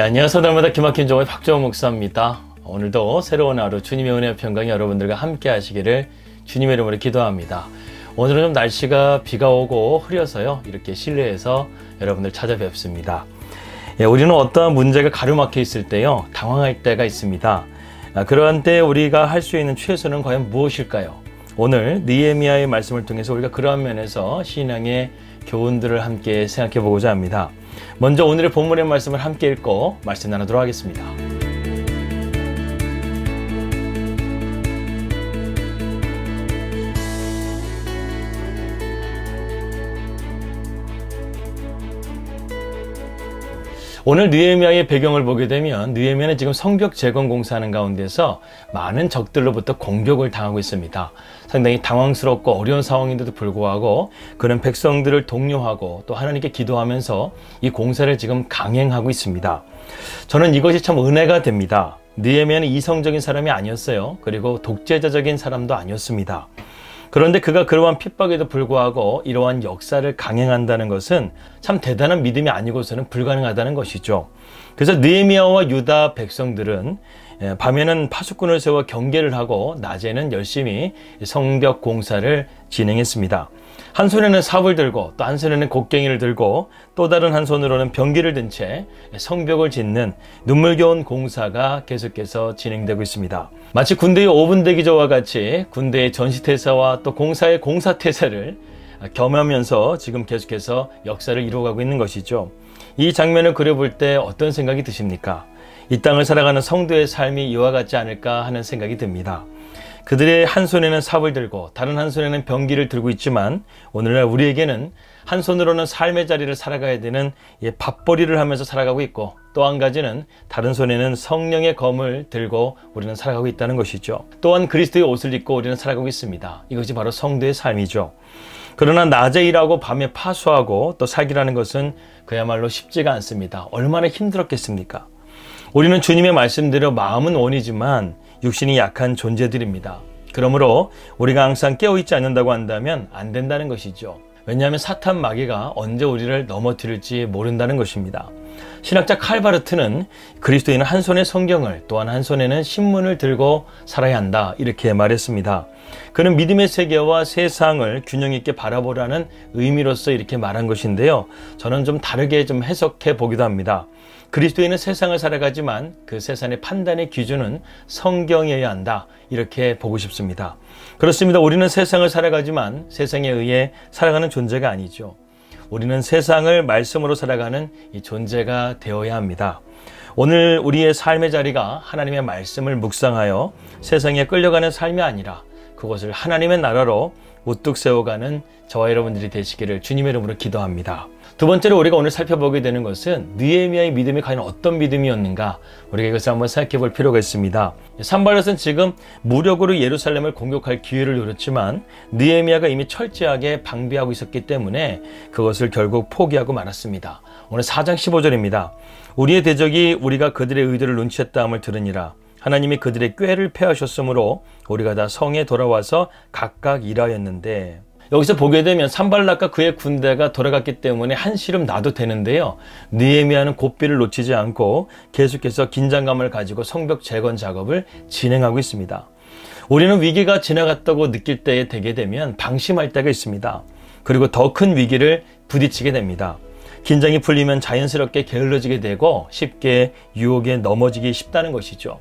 안녕하세요. 날마다 기막힌 종의 박정호 목사입니다. 오늘도 새로운 하루 주님의 은혜와 평강이 여러분들과 함께 하시기를 주님의 이름으로 기도합니다. 오늘은 좀 날씨가 비가 오고 흐려서요, 이렇게 실내에서 여러분들 찾아뵙습니다. 우리는 어떠한 문제가 가로막혀 있을 때요, 당황할 때가 있습니다. 그러한 때 우리가 할 수 있는 최선은 과연 무엇일까요? 오늘 느헤미야의 말씀을 통해서 우리가 그러한 면에서 신앙의 교훈들을 함께 생각해 보고자 합니다. 먼저 오늘의 본문의 말씀을 함께 읽고 말씀 나누도록 하겠습니다. 오늘 느헤미야의 배경을 보게 되면 느헤미야는 지금 성벽 재건 공사하는 가운데서 많은 적들로부터 공격을 당하고 있습니다. 상당히 당황스럽고 어려운 상황인데도 불구하고 그는 백성들을 독려하고 또 하나님께 기도하면서 이 공사를 지금 강행하고 있습니다. 저는 이것이 참 은혜가 됩니다. 느헤미야는 이성적인 사람이 아니었어요. 그리고 독재자적인 사람도 아니었습니다. 그런데 그가 그러한 핍박에도 불구하고 이러한 역사를 강행한다는 것은 참 대단한 믿음이 아니고서는 불가능하다는 것이죠. 그래서 느헤미야와 유다 백성들은 밤에는 파수꾼을 세워 경계를 하고 낮에는 열심히 성벽 공사를 진행했습니다. 한 손에는 삽을 들고 또 한 손에는 곡괭이를 들고 또 다른 한 손으로는 병기를 든 채 성벽을 짓는 눈물겨운 공사가 계속해서 진행되고 있습니다. 마치 군대의 5분 대기조와 같이 군대의 전시태세와 또 공사의 공사태세를 겸하면서 지금 계속해서 역사를 이루어가고 있는 것이죠. 이 장면을 그려볼 때 어떤 생각이 드십니까? 이 땅을 살아가는 성도의 삶이 이와 같지 않을까 하는 생각이 듭니다. 그들의 한 손에는 삽을 들고 다른 한 손에는 병기를 들고 있지만 오늘날 우리에게는 한 손으로는 삶의 자리를 살아가야 되는 밥벌이를 하면서 살아가고 있고 또 한 가지는 다른 손에는 성령의 검을 들고 우리는 살아가고 있다는 것이죠. 또한 그리스도의 옷을 입고 우리는 살아가고 있습니다. 이것이 바로 성도의 삶이죠. 그러나 낮에 일하고 밤에 파수하고 또 살기라는 것은 그야말로 쉽지가 않습니다. 얼마나 힘들었겠습니까? 우리는 주님의 말씀대로 마음은 원이지만 육신이 약한 존재들입니다. 그러므로 우리가 항상 깨어있지 않는다고 한다면 안 된다는 것이죠. 왜냐하면 사탄 마귀가 언제 우리를 넘어뜨릴지 모른다는 것입니다. 신학자 칼바르트는 그리스도인은 한 손에 성경을 또한 한 손에는 신문을 들고 살아야 한다, 이렇게 말했습니다. 그는 믿음의 세계와 세상을 균형 있게 바라보라는 의미로서 이렇게 말한 것인데요, 저는 좀 다르게 좀 해석해 보기도 합니다. 그리스도인은 세상을 살아가지만 그 세상의 판단의 기준은 성경이어야 한다, 이렇게 보고 싶습니다. 그렇습니다. 우리는 세상을 살아가지만 세상에 의해 살아가는 존재가 아니죠. 우리는 세상을 말씀으로 살아가는 이 존재가 되어야 합니다. 오늘 우리의 삶의 자리가 하나님의 말씀을 묵상하여 세상에 끌려가는 삶이 아니라 그것을 하나님의 나라로 우뚝 세워가는 저와 여러분들이 되시기를 주님의 이름으로 기도합니다. 두 번째로 우리가 오늘 살펴보게 되는 것은 느헤미야의 믿음이 과연 어떤 믿음이었는가, 우리가 이것을 한번 생각해 볼 필요가 있습니다. 산발랏은 지금 무력으로 예루살렘을 공격할 기회를 노렸지만 느헤미야가 이미 철저하게 방비하고 있었기 때문에 그것을 결국 포기하고 말았습니다. 오늘 4장 15절입니다. 우리의 대적이 우리가 그들의 의도를 눈치챘다함을 들으니라. 하나님이 그들의 꾀를 패하셨으므로 우리가 다 성에 돌아와서 각각 일하였는데, 여기서 보게 되면 산발락과 그의 군대가 돌아갔기 때문에 한시름 놔도 되는데요, 느헤미야는 고삐를 놓치지 않고 계속해서 긴장감을 가지고 성벽 재건 작업을 진행하고 있습니다. 우리는 위기가 지나갔다고 느낄 때에 되게 되면 방심할 때가 있습니다. 그리고 더 큰 위기를 부딪히게 됩니다. 긴장이 풀리면 자연스럽게 게을러지게 되고 쉽게 유혹에 넘어지기 쉽다는 것이죠.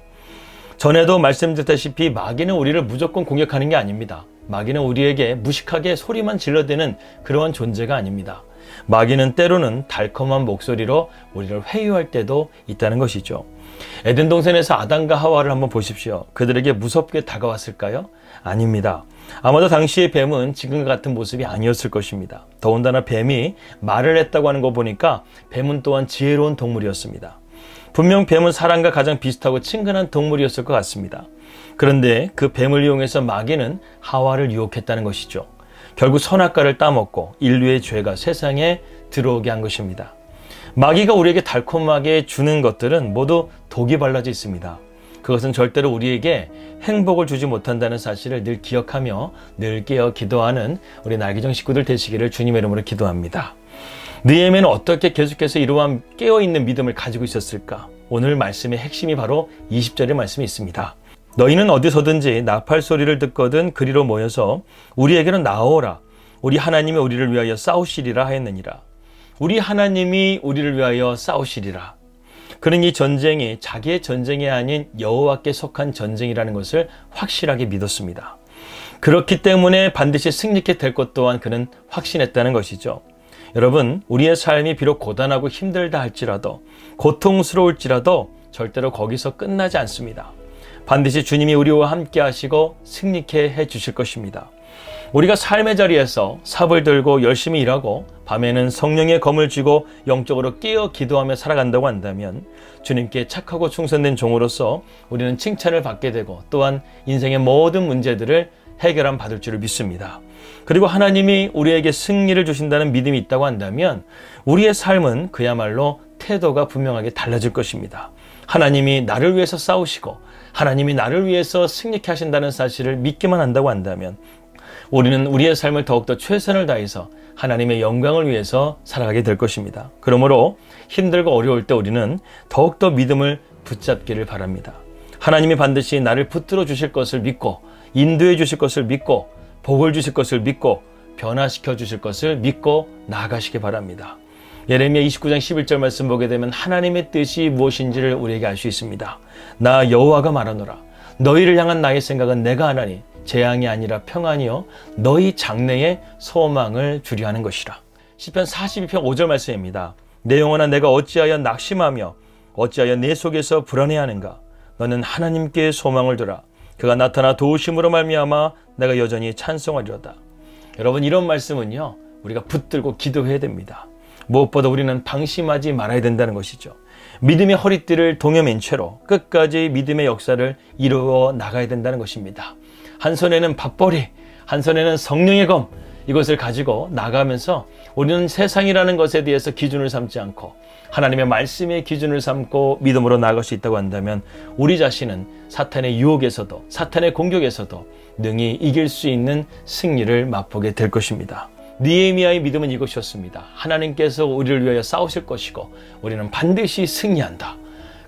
전에도 말씀드렸다시피 마귀는 우리를 무조건 공격하는 게 아닙니다. 마귀는 우리에게 무식하게 소리만 질러대는 그러한 존재가 아닙니다. 마귀는 때로는 달콤한 목소리로 우리를 회유할 때도 있다는 것이죠. 에덴 동산에서 아담과 하와를 한번 보십시오. 그들에게 무섭게 다가왔을까요? 아닙니다. 아마도 당시의 뱀은 지금과 같은 모습이 아니었을 것입니다. 더군다나 뱀이 말을 했다고 하는 거 보니까 뱀은 또한 지혜로운 동물이었습니다. 분명 뱀은 사람과 가장 비슷하고 친근한 동물이었을 것 같습니다. 그런데 그 뱀을 이용해서 마귀는 하와를 유혹했다는 것이죠. 결국 선악과를 따먹고 인류의 죄가 세상에 들어오게 한 것입니다. 마귀가 우리에게 달콤하게 주는 것들은 모두 독이 발라져 있습니다. 그것은 절대로 우리에게 행복을 주지 못한다는 사실을 늘 기억하며 늘 깨어 기도하는 우리 날개정 식구들 되시기를 주님의 이름으로 기도합니다. 느헤미야는 어떻게 계속해서 이러한 깨어있는 믿음을 가지고 있었을까? 오늘 말씀의 핵심이 바로 20절의 말씀이 있습니다. 너희는 어디서든지 나팔 소리를 듣거든 그리로 모여서 우리에게는 나오라. 우리 하나님이 우리를 위하여 싸우시리라 하였느니라. 우리 하나님이 우리를 위하여 싸우시리라. 그는 이 전쟁이 자기의 전쟁이 아닌 여호와께 속한 전쟁이라는 것을 확실하게 믿었습니다. 그렇기 때문에 반드시 승리케 될 것 또한 그는 확신했다는 것이죠. 여러분, 우리의 삶이 비록 고단하고 힘들다 할지라도, 고통스러울지라도 절대로 거기서 끝나지 않습니다. 반드시 주님이 우리와 함께 하시고 승리케 해 주실 것입니다. 우리가 삶의 자리에서 삽을 들고 열심히 일하고 밤에는 성령의 검을 쥐고 영적으로 깨어 기도하며 살아간다고 한다면 주님께 착하고 충성된 종으로서 우리는 칭찬을 받게 되고 또한 인생의 모든 문제들을 해결함 받을 줄을 믿습니다. 그리고 하나님이 우리에게 승리를 주신다는 믿음이 있다고 한다면 우리의 삶은 그야말로 태도가 분명하게 달라질 것입니다. 하나님이 나를 위해서 싸우시고 하나님이 나를 위해서 승리케 하신다는 사실을 믿기만 한다고 한다면 우리는 우리의 삶을 더욱더 최선을 다해서 하나님의 영광을 위해서 살아가게 될 것입니다. 그러므로 힘들고 어려울 때 우리는 더욱더 믿음을 붙잡기를 바랍니다. 하나님이 반드시 나를 붙들어 주실 것을 믿고 인도해 주실 것을 믿고 복을 주실 것을 믿고 변화시켜 주실 것을 믿고 나아가시기 바랍니다. 예레미야 29장 11절 말씀 보게 되면 하나님의 뜻이 무엇인지를 우리에게 알 수 있습니다. 나 여호와가 말하노라. 너희를 향한 나의 생각은 내가 하나니 재앙이 아니라 평안이요 너희 장래에 소망을 주려 하는 것이라. 시편 42편 5절 말씀입니다. 내 영혼아 내가 어찌하여 낙심하며 어찌하여 내 속에서 불안해하는가. 너는 하나님께 소망을 두라. 그가 나타나 도우심으로 말미암아 내가 여전히 찬송하리로다. 여러분, 이런 말씀은요 우리가 붙들고 기도해야 됩니다. 무엇보다 우리는 방심하지 말아야 된다는 것이죠. 믿음의 허리띠를 동여맨 채로 끝까지 믿음의 역사를 이루어 나가야 된다는 것입니다. 한 손에는 밥벌이, 한 손에는 성령의 검, 이것을 가지고 나가면서 우리는 세상이라는 것에 대해서 기준을 삼지 않고 하나님의 말씀의 기준을 삼고 믿음으로 나아갈 수 있다고 한다면 우리 자신은 사탄의 유혹에서도 사탄의 공격에서도 능히 이길 수 있는 승리를 맛보게 될 것입니다. 느헤미야의 믿음은 이것이었습니다. 하나님께서 우리를 위하여 싸우실 것이고 우리는 반드시 승리한다.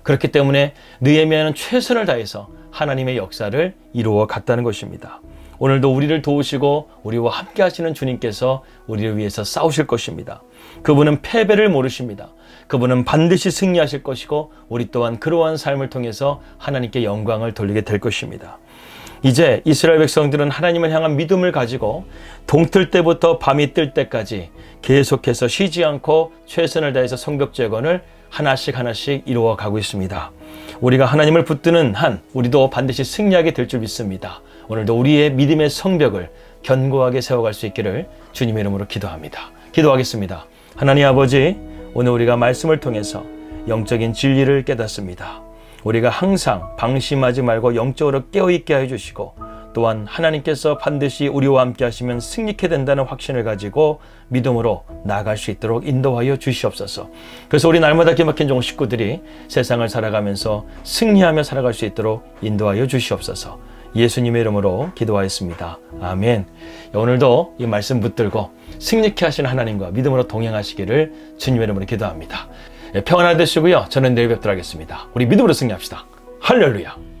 그렇기 때문에 느헤미야는 최선을 다해서 하나님의 역사를 이루어 갔다는 것입니다. 오늘도 우리를 도우시고 우리와 함께 하시는 주님께서 우리를 위해서 싸우실 것입니다. 그분은 패배를 모르십니다. 그분은 반드시 승리하실 것이고 우리 또한 그러한 삶을 통해서 하나님께 영광을 돌리게 될 것입니다. 이제 이스라엘 백성들은 하나님을 향한 믿음을 가지고 동틀 때부터 밤이 뜰 때까지 계속해서 쉬지 않고 최선을 다해서 성벽 재건을 하나씩 이루어 가고 있습니다. 우리가 하나님을 붙드는 한 우리도 반드시 승리하게 될 줄 믿습니다. 오늘도 우리의 믿음의 성벽을 견고하게 세워갈 수 있기를 주님의 이름으로 기도합니다. 기도하겠습니다. 하나님 아버지, 오늘 우리가 말씀을 통해서 영적인 진리를 깨닫습니다. 우리가 항상 방심하지 말고 영적으로 깨어있게 해주시고 또한 하나님께서 반드시 우리와 함께 하시면 승리케 된다는 확신을 가지고 믿음으로 나아갈 수 있도록 인도하여 주시옵소서. 그래서 우리 날마다 기막힌 종 식구들이 세상을 살아가면서 승리하며 살아갈 수 있도록 인도하여 주시옵소서. 예수님의 이름으로 기도하였습니다. 아멘. 오늘도 이 말씀 붙들고 승리케 하시는 하나님과 믿음으로 동행하시기를 주님의 이름으로 기도합니다. 평안한 되시고요. 저는 내일 뵙도록 하겠습니다. 우리 믿음으로 승리합시다. 할렐루야.